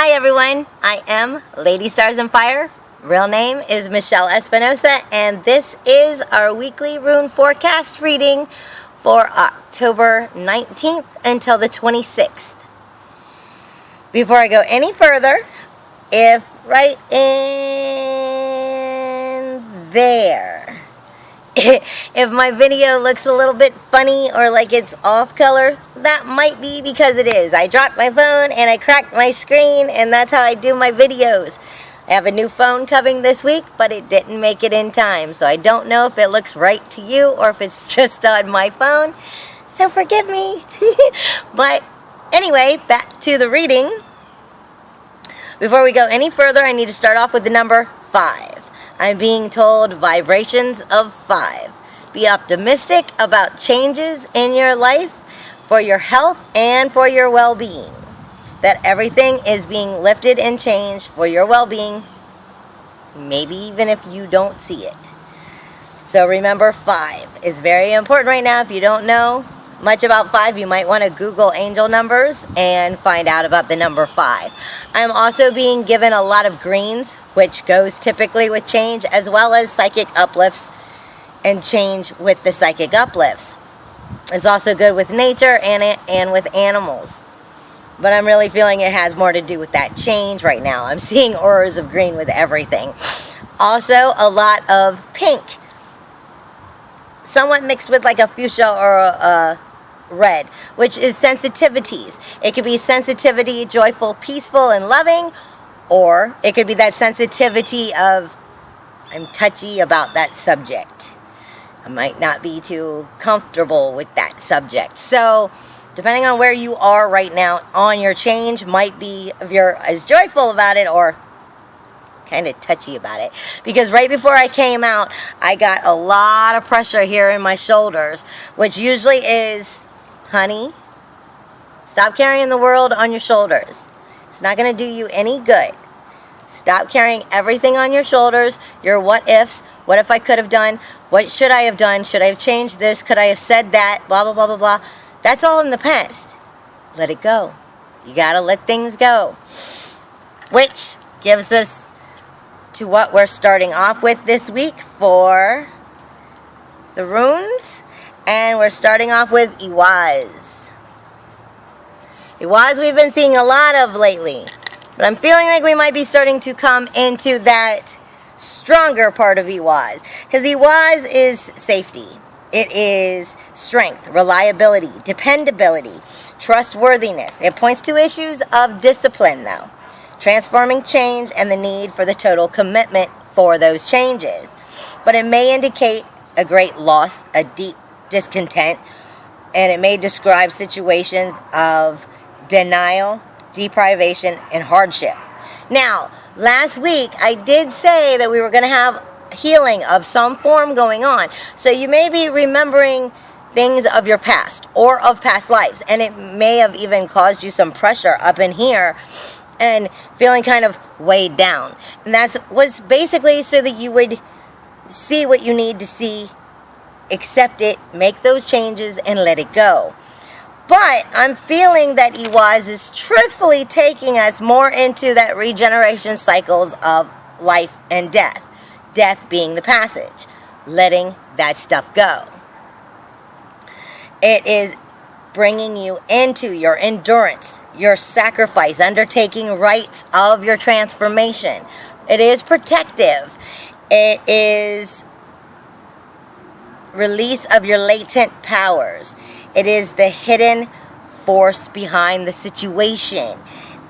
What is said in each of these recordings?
Hi everyone, I am Lady Stars and Fire. Real name is Michelle Espinosa, and this is our weekly rune forecast reading for October 19th until the 26th. Before I go any further, if right in there, if my video looks a little bit funny or like it's off color, that might be because it is. I dropped my phone and I cracked my screen, and that's how I do my videos. I have a new phone coming this week, but it didn't make it in time, so I don't know if it looks right to you or if it's just on my phone, so forgive me. But anyway, back to the reading. Before we go any further, I need to start off with the number 5. I'm being told vibrations of 5. Be optimistic about changes in your life for your health and for your well-being. That everything is being lifted and changed for your well-being, maybe even if you don't see it. So remember, 5 is very important right now. If you don't know much about 5, you might want to Google angel numbers and find out about the number 5. I'm also being given a lot of greens, which goes typically with change, as well as psychic uplifts and change with the psychic uplifts. It's also good with nature and with animals. But I'm really feeling it has more to do with that change right now. I'm seeing auras of green with everything. Also, a lot of pink. Somewhat mixed with like a fuchsia or a red, which is sensitivities. It could be sensitivity, joyful, peaceful, and loving, or it could be that sensitivity of I'm touchy about that subject. I might not be too comfortable with that subject. So, depending on where you are right now on your change, might be if you're as joyful about it or kind of touchy about it. Because right before I came out, I got a lot of pressure here in my shoulders, which usually is, honey, stop carrying the world on your shoulders. It's not going to do you any good. Stop carrying everything on your shoulders, your what ifs, what if I could have done, what should I have done, should I have changed this, could I have said that, blah, blah, blah, blah, blah. That's all in the past. Let it go. You got to let things go. Which gives us to what we're starting off with this week for the runes. And we're starting off with Iwaz. Iwaz we've been seeing a lot of lately. But I'm feeling like we might be starting to come into that stronger part of Iwaz. Because Iwaz is safety. It is strength, reliability, dependability, trustworthiness. It points to issues of discipline, though. Transforming change and the need for the total commitment for those changes. But it may indicate a great loss, a deep discontent, and it may describe situations of denial, deprivation, and hardship. Now, last week I did say that we were going to have healing of some form going on. So you may be remembering things of your past or of past lives, and it may have even caused you some pressure up in here and feeling kind of weighed down. And that was basically so that you would see what you need to see, accept it, make those changes, and let it go. But I'm feeling that Iwaz is truthfully taking us more into that regeneration cycles of life and death. Death being the passage, letting that stuff go. It is bringing you into your endurance, your sacrifice, undertaking rites of your transformation. It is protective. It is release of your latent powers. It is the hidden force behind the situation.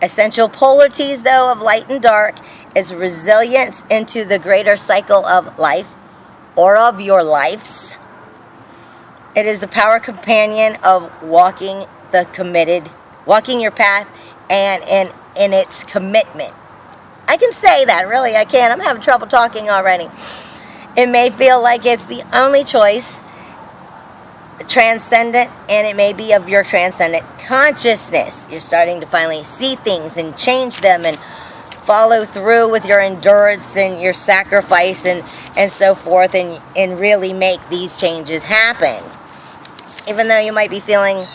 Essential polarities, though, of light and dark is resilience into the greater cycle of life or of your lives. It is the power companion of walking your path and in its commitment. I can say that, really, I can. I'm having trouble talking already. It may feel like it's the only choice, transcendent, and it may be of your transcendent consciousness. You're starting to finally see things and change them and follow through with your endurance and your sacrifice and so forth, and really make these changes happen. Even though you might be feeling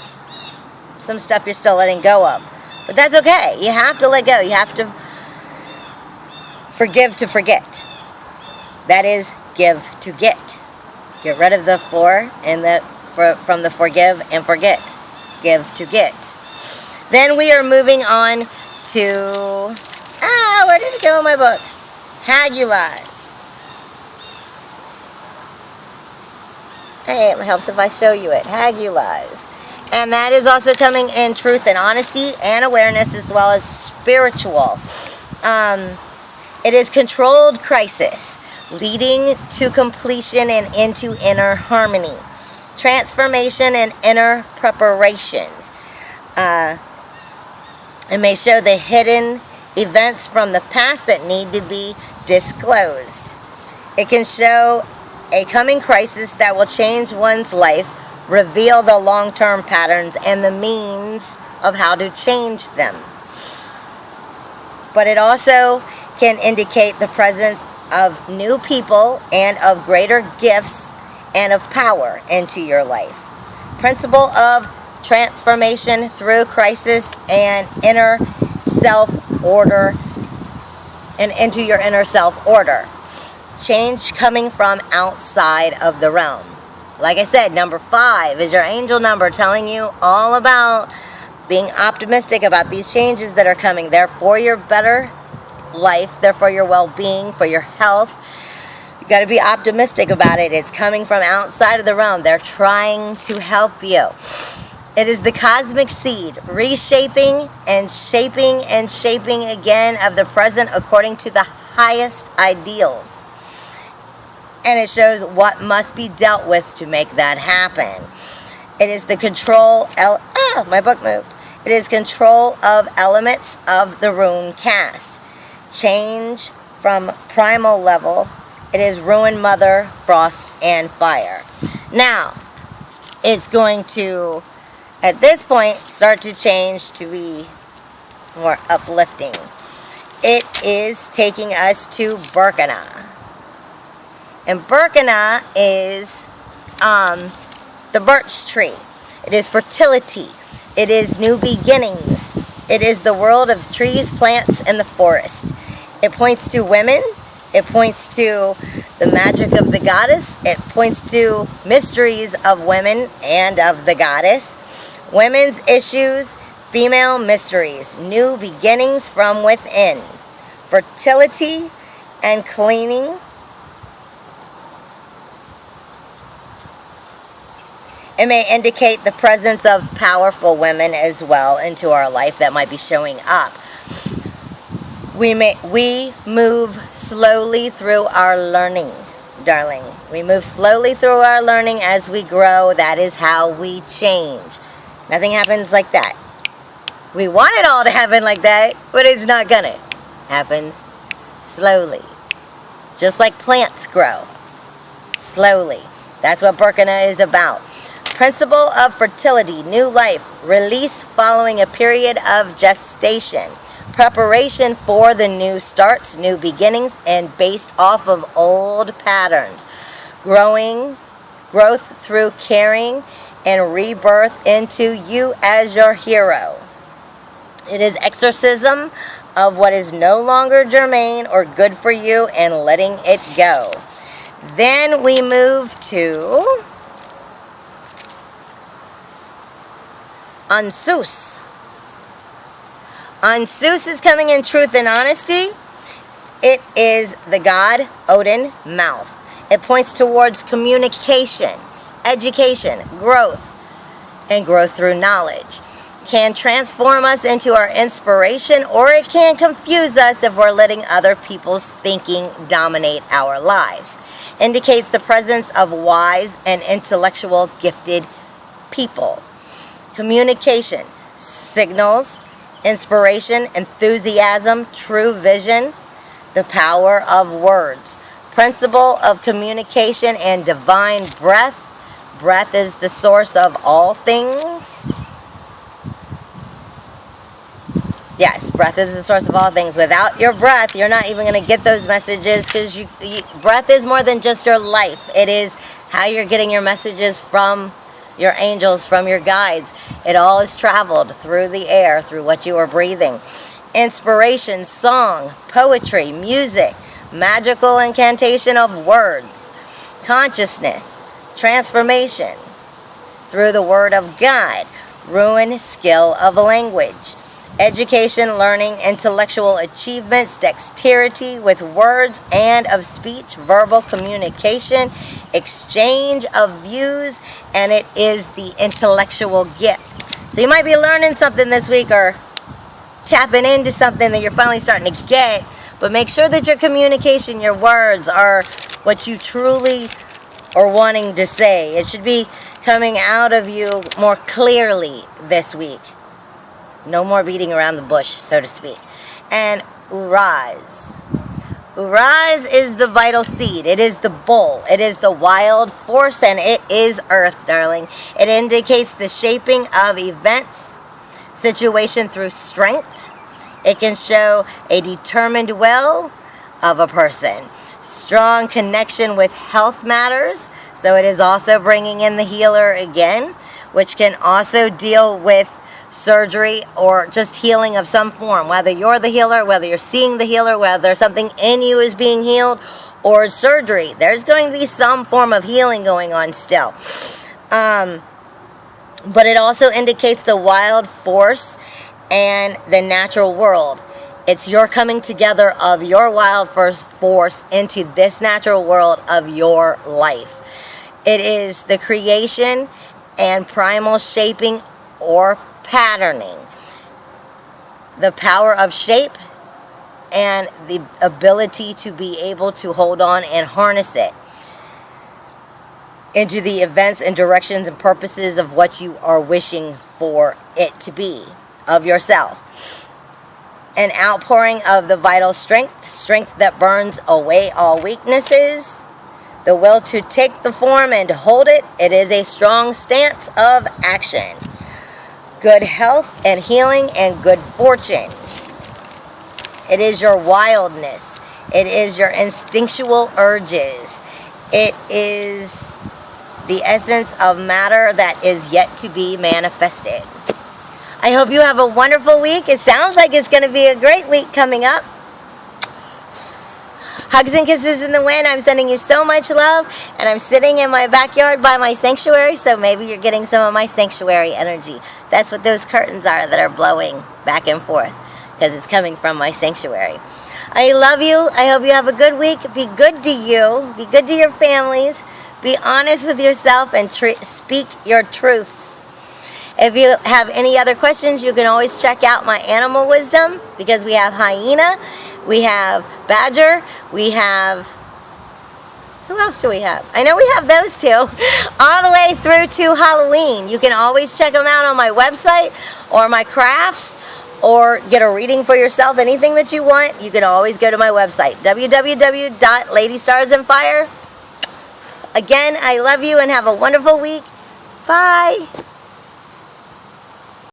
some stuff you're still letting go of. But that's okay. You have to let go. You have to forgive to forget. That is, give to get. Get rid of the for and the from the forgive and forget. Give to get. Then we are moving on to, where did it go in my book? Hagulize. Hey, it helps if I show you it. Hagulize. And that is also coming in truth and honesty and awareness, as well as spiritual. It is controlled crisis, leading to completion and into inner harmony. Transformation and inner preparations. It may show the hidden events from the past that need to be disclosed. It can show a coming crisis that will change one's life, reveal the long-term patterns and the means of how to change them. But it also can indicate the presence of new people and of greater gifts and of power into your life. Principle of transformation through crisis and inner self-order, and into your inner self-order. Change coming from outside of the realm. Like I said, number 5 is your angel number, telling you all about being optimistic about these changes that are coming. They're for your better life. They're for your well-being, for your health. You got to be optimistic about it. It's coming from outside of the realm. They're trying to help you. It is the cosmic seed, reshaping and shaping and shaping again of the present according to the highest ideals. And it shows what must be dealt with to make that happen. It is the control, my book moved. It is control of elements of the rune cast. Change from primal level. It is ruin, mother, frost, and fire. Now, it's going to, at this point, start to change to be more uplifting. It is taking us to Burkina. And Burkina is the birch tree. It is fertility. It is new beginnings. It is the world of trees, plants, and the forest. It points to women. It points to the magic of the goddess. It points to mysteries of women and of the goddess. Women's issues, female mysteries, new beginnings from within. Fertility and cleaning. It may indicate the presence of powerful women as well into our life that might be showing up. We move slowly through our learning, darling. We move slowly through our learning as we grow. That is how we change. Nothing happens like that. We want it all to happen like that, but it's not gonna. Happens slowly. Just like plants grow. Slowly. That's what Burkina is about. Principle of fertility, new life, release following a period of gestation. Preparation for the new starts, new beginnings, and based off of old patterns. Growth through caring, and rebirth into you as your hero. It is exorcism of what is no longer germane or good for you and letting it go. Then we move to Soos. Soos is coming in truth and honesty. It is the god Odin mouth. It points towards communication, education, growth, and growth through knowledge. Can transform us into our inspiration, or it can confuse us if we're letting other people's thinking dominate our lives. Indicates the presence of wise and intellectual gifted people. Communication, signals, inspiration, enthusiasm, true vision, the power of words. Principle of communication and divine breath. Breath is the source of all things. Yes, breath is the source of all things. Without your breath, you're not even going to get those messages, because breath is more than just your life. It is how you're getting your messages from your angels, from your guides. It all is traveled through the air, through what you are breathing. Inspiration, song, poetry, music, magical incantation of words, consciousness, transformation through the Word of God, Rune, skill of language, education, learning, intellectual achievements, dexterity with words and of speech, verbal communication, exchange of views, and it is the intellectual gift. So you might be learning something this week or tapping into something that you're finally starting to get, but make sure that your communication, your words are what you truly are wanting to say. It should be coming out of you more clearly this week. No more beating around the bush, so to speak. And Uraz. Uraz is the vital seed. It is the bull. It is the wild force, and it is earth, darling. It indicates the shaping of events, situation through strength. It can show a determined will of a person. Strong connection with health matters. So it is also bringing in the healer again, which can also deal with surgery or just healing of some form. Whether you're the healer, whether you're seeing the healer, whether something in you is being healed, or surgery. There's going to be some form of healing going on still. But it also indicates the wild force and the natural world. It's your coming together of your wild force into this natural world of your life. It is the creation and primal shaping or patterning. The power of shape and the ability to be able to hold on and harness it into the events and directions and purposes of what you are wishing for it to be of yourself. An outpouring of the vital strength that burns away all weaknesses, the will to take the form and hold it. It is a strong stance of action. Good health and healing and good fortune. It is your wildness. It is your instinctual urges. It is the essence of matter that is yet to be manifested. I hope you have a wonderful week. It sounds like it's going to be a great week coming up. Hugs and kisses in the wind. I'm sending you so much love, and I'm sitting in my backyard by my sanctuary, so maybe you're getting some of my sanctuary energy. That's what those curtains are that are blowing back and forth, because it's coming from my sanctuary. I love you. I hope you have a good week. Be good to you. Be good to your families. Be honest with yourself and speak your truths. If you have any other questions, you can always check out my animal wisdom, because we have hyena, we have badger, we have, who else do we have? I know we have those two, all the way through to Halloween. You can always check them out on my website or my crafts, or get a reading for yourself. Anything that you want, you can always go to my website, www.ladystarsandfire. Again, I love you and have a wonderful week. Bye.